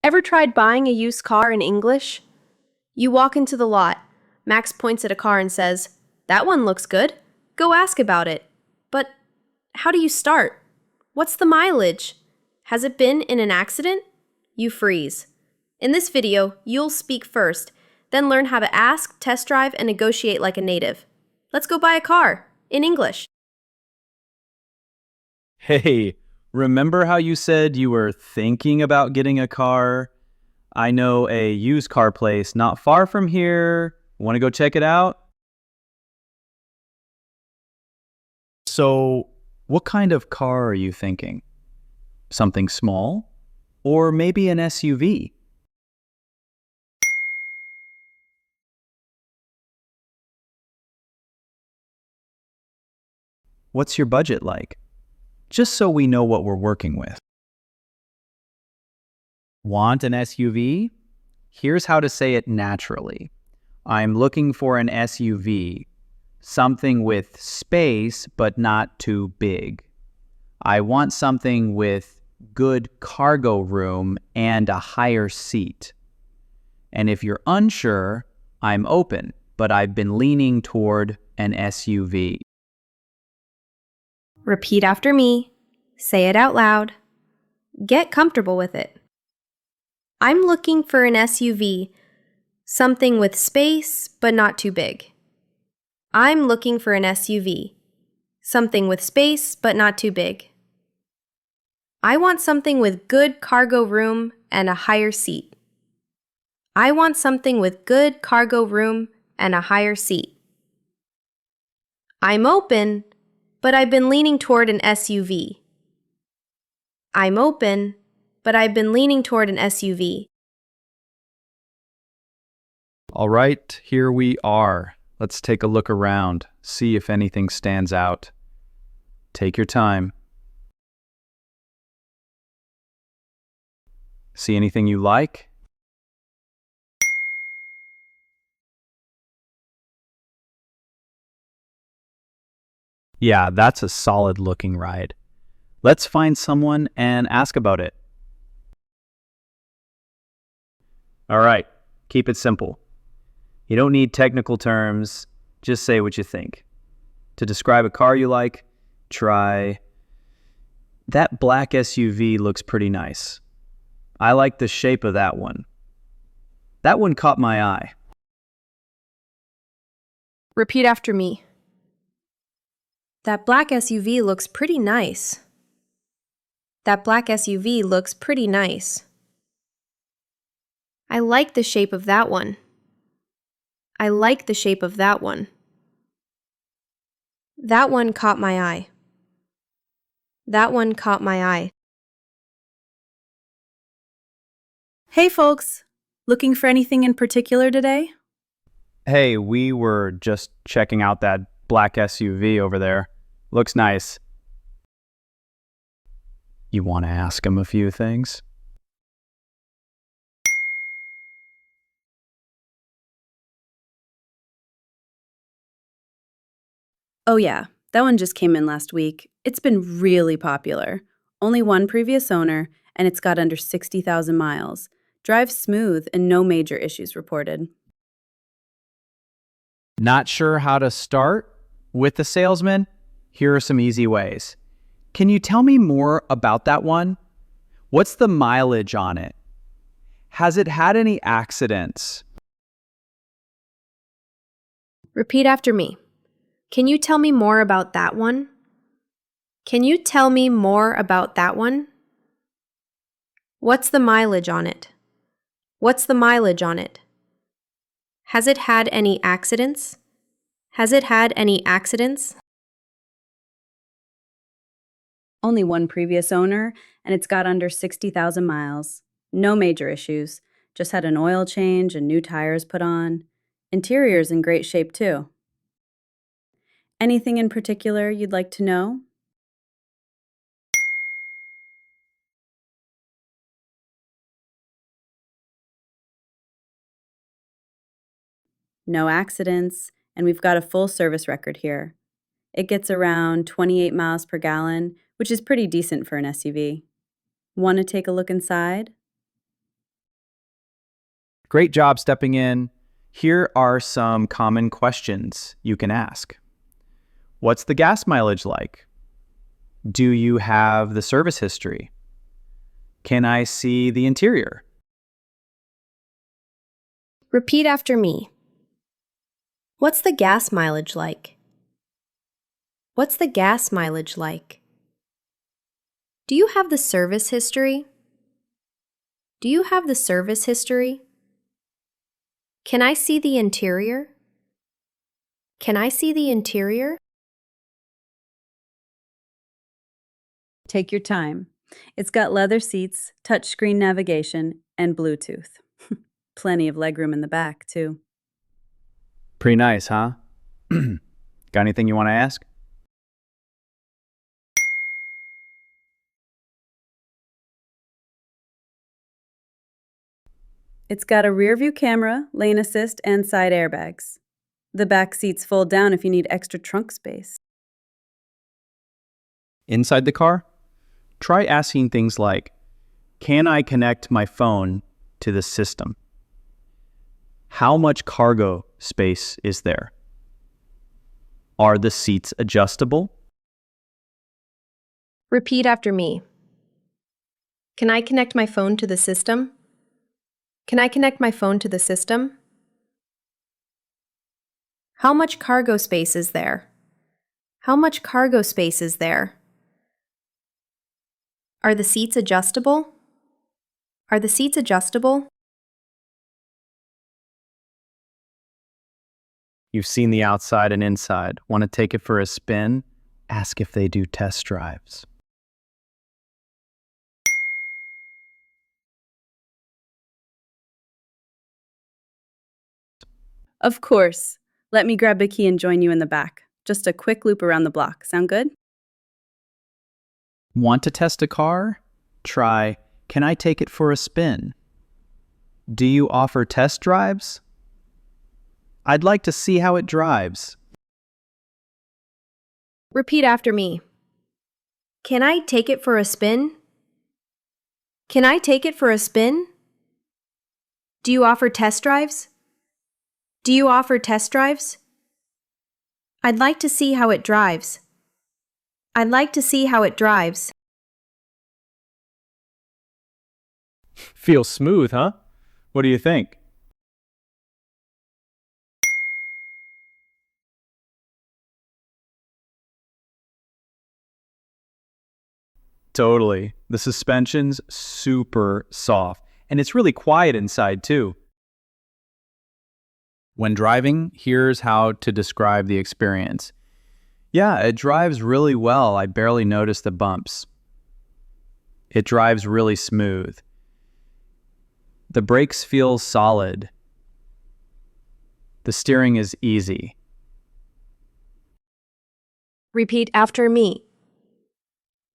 Ever tried buying a used car in English? You walk into the lot. Max points at a car and says, "That one looks good. Go ask about it." But how do you start? What's the mileage? Has it been in an accident? You freeze. In this video, you'll speak first, then learn how to ask, test drive, and negotiate like a native. Let's go buy a car in English. Hey, remember how you said you were thinking about getting a car? I know a used car place not far from here. Want to go check it out? So, what kind of car are you thinking? Something small? Or maybe an SUV? What's your budget like? Just so we know what we're working with. Want an SUV? Here's how to say it naturally. I'm looking for an SUV, something with space but not too big. I want something with good cargo room and a higher seat. And if you're unsure, I'm open, but I've been leaning toward an SUV. Repeat after me. Say it out loud. Get comfortable with it. I'm looking for an SUV, something with space but not too big. I'm looking for an SUV, something with space but not too big. I want something with good cargo room and a higher seat. I want something with good cargo room and a higher seat. I'm open, but I've been leaning toward an SUV. I'm open, but I've been leaning toward an SUV. All right, here we are. Let's take a look around, see if anything stands out. Take your time. See anything you like? Yeah, that's a solid looking ride. Let's find someone and ask about it. All right, keep it simple. You don't need technical terms, just say what you think. To describe a car you like, try, "That black SUV looks pretty nice. I like the shape of that one. That one caught my eye." Repeat after me. That black SUV looks pretty nice. That black SUV looks pretty nice. I like the shape of that one. I like the shape of that one. That one caught my eye. That one caught my eye. Hey folks, looking for anything in particular today? Hey, we were just checking out that black SUV over there. Looks nice. You want to ask him a few things? Oh yeah, that one just came in last week. It's been really popular. Only one previous owner, and it's got under 60,000 miles. Drives smooth and no major issues reported. Not sure how to start with the salesman? Here are some easy ways. Can you tell me more about that one? What's the mileage on it? Has it had any accidents? Repeat after me. Can you tell me more about that one? Can you tell me more about that one? What's the mileage on it? What's the mileage on it? Has it had any accidents? Has it had any accidents? Only one previous owner, and it's got under 60,000 miles. No major issues. Just had an oil change and new tires put on. Interior's in great shape too. Anything in particular you'd like to know? No accidents, and we've got a full service record here. It gets around 28 miles per gallon, which is pretty decent for an SUV. Want to take a look inside? Great job stepping in. Here are some common questions you can ask. What's the gas mileage like? Do you have the service history? Can I see the interior? Repeat after me. What's the gas mileage like? What's the gas mileage like? Do you have the service history? Do you have the service history? Can I see the interior? Can I see the interior? Take your time. It's got leather seats, touchscreen navigation, and Bluetooth. Plenty of legroom in the back, too. Pretty nice, huh? Got anything you want to ask? It's got a rear-view camera, lane assist, and side airbags. The back seats fold down if you need extra trunk space. Inside the car, try asking things like, can I connect my phone to the system? How much cargo space is there? Are the seats adjustable? Repeat after me. Can I connect my phone to the system? Can I connect my phone to the system? How much cargo space is there? How much cargo space is there? Are the seats adjustable? Are the seats adjustable? You've seen the outside and inside. Want to take it for a spin? Ask if they do test drives. Of course. Let me grab a key and join you in the back. Just a quick loop around the block. Sound good? Want to test a car? Try, can I take it for a spin? Do you offer test drives? I'd like to see how it drives. Repeat after me. Can I take it for a spin? Can I take it for a spin? Do you offer test drives? Do you offer test drives? I'd like to see how it drives. I'd like to see how it drives. Feels smooth, huh? What do you think? Totally. The suspension's super soft, and it's really quiet inside too. When driving, here's how to describe the experience. Yeah, it drives really well. I barely notice the bumps. It drives really smooth. The brakes feel solid. The steering is easy. Repeat after me.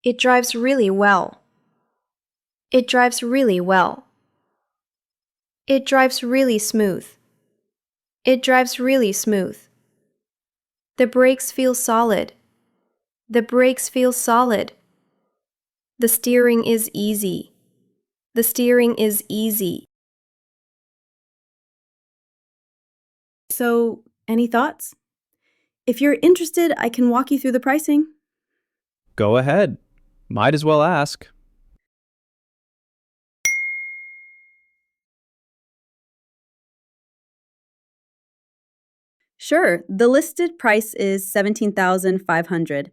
It drives really well. It drives really well. It drives really smooth. It drives really smooth. The brakes feel solid. The brakes feel solid. The steering is easy. The steering is easy. So, any thoughts? If you're interested, I can walk you through the pricing. Go ahead. Might as well ask. Sure, the listed price is $17,500.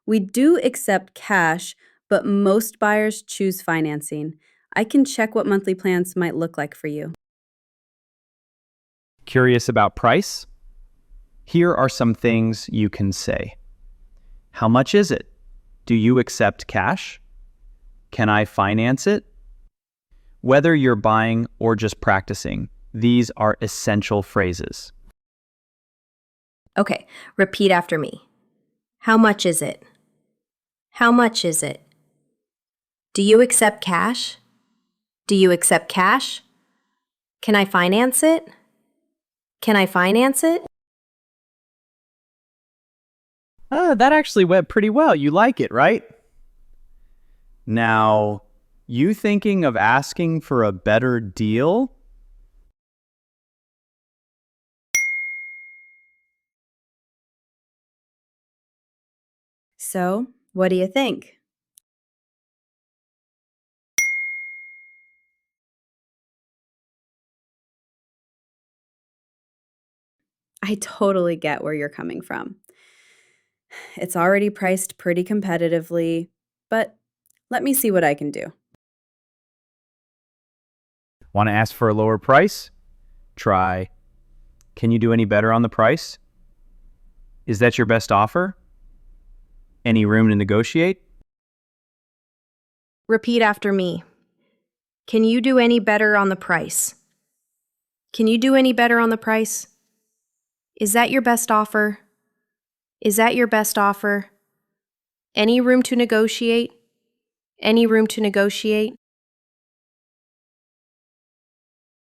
We do accept cash, but most buyers choose financing. I can check what monthly plans might look like for you. Curious about price? Here are some things you can say. How much is it? Do you accept cash? Can I finance it? Whether you're buying or just practicing, these are essential phrases. Okay, repeat after me. How much is it? How much is it? Do you accept cash? Do you accept cash? Can I finance it? Can I finance it? That actually went pretty well. You like it, right? Now, you thinking of asking for a better deal? So, what do you think? I totally get where you're coming from. It's already priced pretty competitively, but let me see what I can do. Want to ask for a lower price? Try, can you do any better on the price? Is that your best offer? Any room to negotiate? Repeat after me. Can you do any better on the price? Can you do any better on the price? Is that your best offer? Is that your best offer? Any room to negotiate? Any room to negotiate?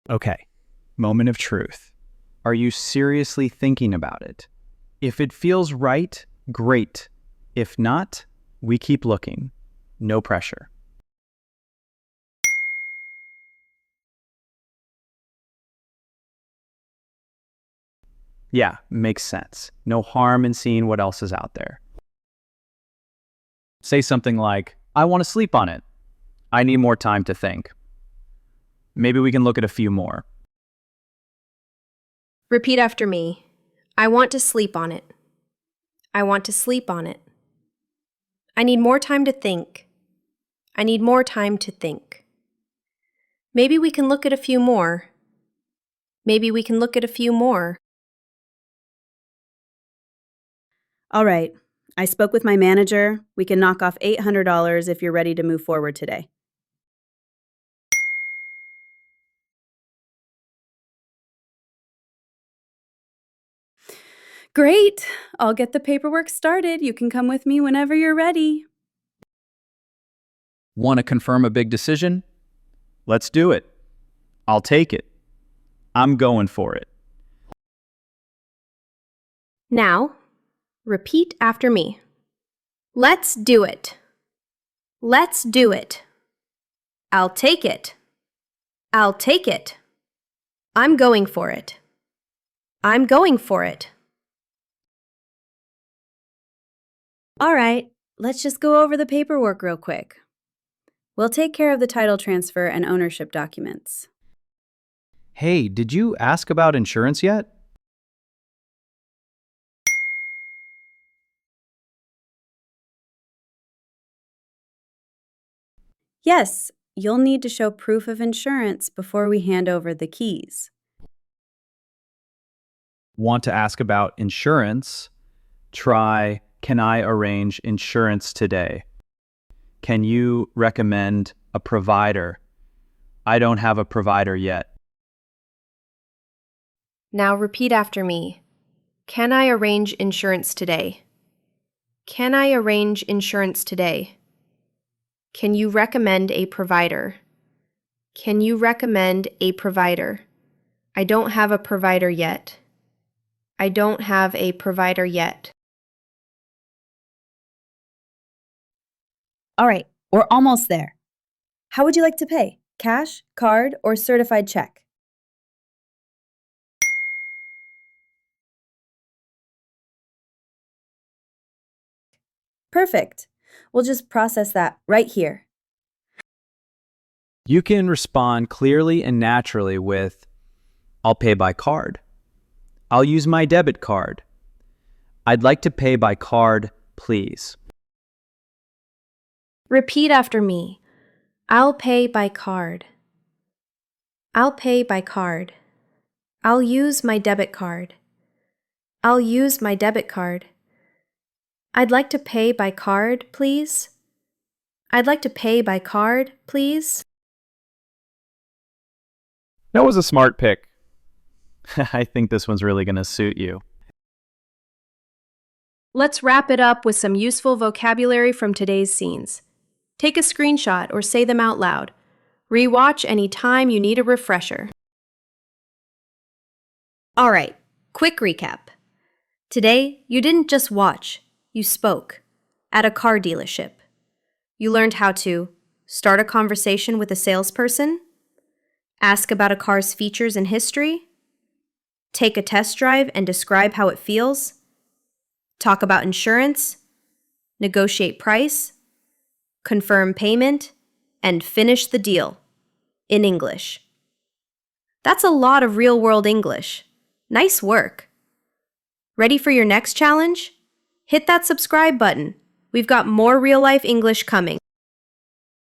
Okay, moment of truth. Are you seriously thinking about it? If it feels right, great. If not, we keep looking. No pressure. Yeah, makes sense. No harm in seeing what else is out there. Say something like, I want to sleep on it. I need more time to think. Maybe we can look at a few more. Repeat after me. I want to sleep on it. I want to sleep on it. I need more time to think. I need more time to think. Maybe we can look at a few more. Maybe we can look at a few more. All right, I spoke with my manager. We can knock off $800 if you're ready to move forward today. Great! I'll get the paperwork started. You can come with me whenever you're ready. Want to confirm a big decision? Let's do it. I'll take it. I'm going for it. Now, repeat after me. Let's do it. Let's do it. I'll take it. I'll take it. I'm going for it. I'm going for it. All right, let's just go over the paperwork real quick. We'll take care of the title transfer and ownership documents. Hey, did you ask about insurance yet? Yes, you'll need to show proof of insurance before we hand over the keys. Want to ask about insurance? Try, can I arrange insurance today? Can you recommend a provider? I don't have a provider yet. Now repeat after me. Can I arrange insurance today? Can I arrange insurance today? Can you recommend a provider? Can you recommend a provider? I don't have a provider yet. I don't have a provider yet. All right, we're almost there. How would you like to pay? Cash, card, or certified check? Perfect. We'll just process that right here. You can respond clearly and naturally with, I'll pay by card. I'll use my debit card. I'd like to pay by card, please. Repeat after me. I'll pay by card. I'll pay by card. I'll use my debit card. I'll use my debit card. I'd like to pay by card, please. I'd like to pay by card, please. That was a smart pick. I think this one's really going to suit you. Let's wrap it up with some useful vocabulary from today's scenes. Take a screenshot or say them out loud. Rewatch any time you need a refresher. All right, quick recap. Today, you didn't just watch, you spoke at a car dealership. You learned how to start a conversation with a salesperson, ask about a car's features and history, take a test drive and describe how it feels, talk about insurance, negotiate price, confirm payment, and finish the deal in English. That's a lot of real-world English. Nice work. Ready for your next challenge? Hit that subscribe button. We've got more real-life English coming.